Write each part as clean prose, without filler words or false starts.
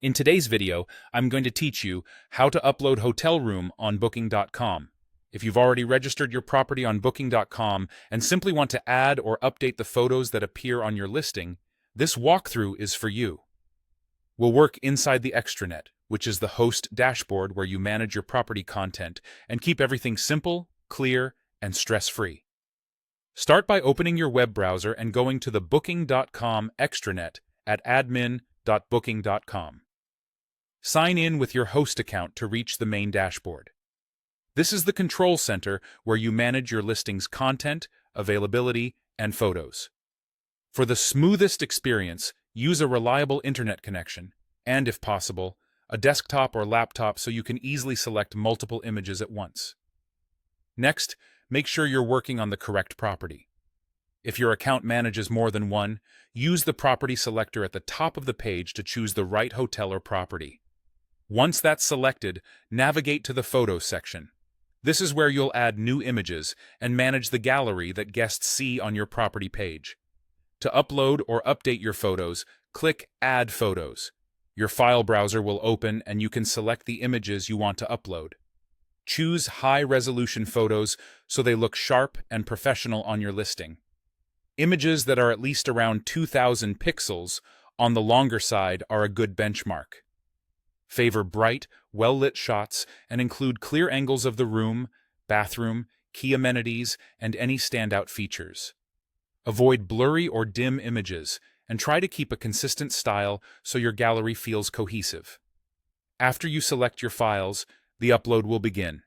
In today's video, I'm going to teach you how to upload hotel room on Booking.com. If you've already registered your property on Booking.com and simply want to add or update the photos that appear on your listing, this walkthrough is for you. We'll work inside the extranet, which is the host dashboard where you manage your property content and keep everything simple, clear, and stress-free. Start by opening your web browser and going to the Booking.com extranet at admin.booking.com. Sign in with your host account to reach the main dashboard. This is the control center where you manage your listing's content, availability, and photos. For the smoothest experience, use a reliable internet connection, and if possible, a desktop or laptop so you can easily select multiple images at once. Next, make sure you're working on the correct property. If your account manages more than one, use the property selector at the top of the page to choose the right hotel or property. Once that's selected, navigate to the Photos section. This is where you'll add new images and manage the gallery that guests see on your property page. To upload or update your photos, click Add Photos. Your file browser will open and you can select the images you want to upload. Choose high-resolution photos so they look sharp and professional on your listing. Images that are at least around 2,000 pixels on the longer side are a good benchmark. Favor bright, well-lit shots and include clear angles of the room, bathroom, key amenities, and any standout features. Avoid blurry or dim images and try to keep a consistent style so your gallery feels cohesive. After you select your files, the upload will begin.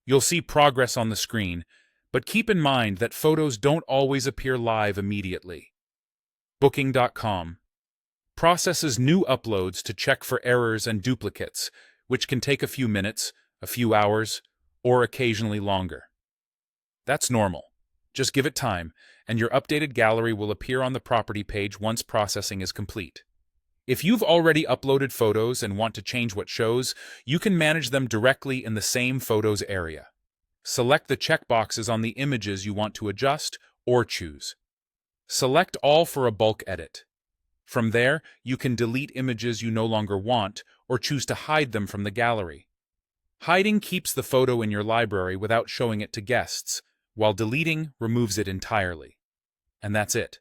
You'll see progress on the screen, but keep in mind that photos don't always appear live immediately. Booking.com processes new uploads to check for errors and duplicates, which can take a few minutes, a few hours, or occasionally longer. That's normal. Just give it time, and your updated gallery will appear on the property page once processing is complete. If you've already uploaded photos and want to change what shows, you can manage them directly in the same Photos area. Select the checkboxes on the images you want to adjust or choose. Select All for a bulk edit. From there, you can delete images you no longer want or choose to hide them from the gallery. Hiding keeps the photo in your library without showing it to guests, while deleting removes it entirely. And that's it.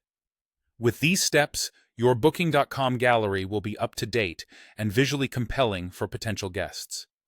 With these steps, your Booking.com gallery will be up to date and visually compelling for potential guests.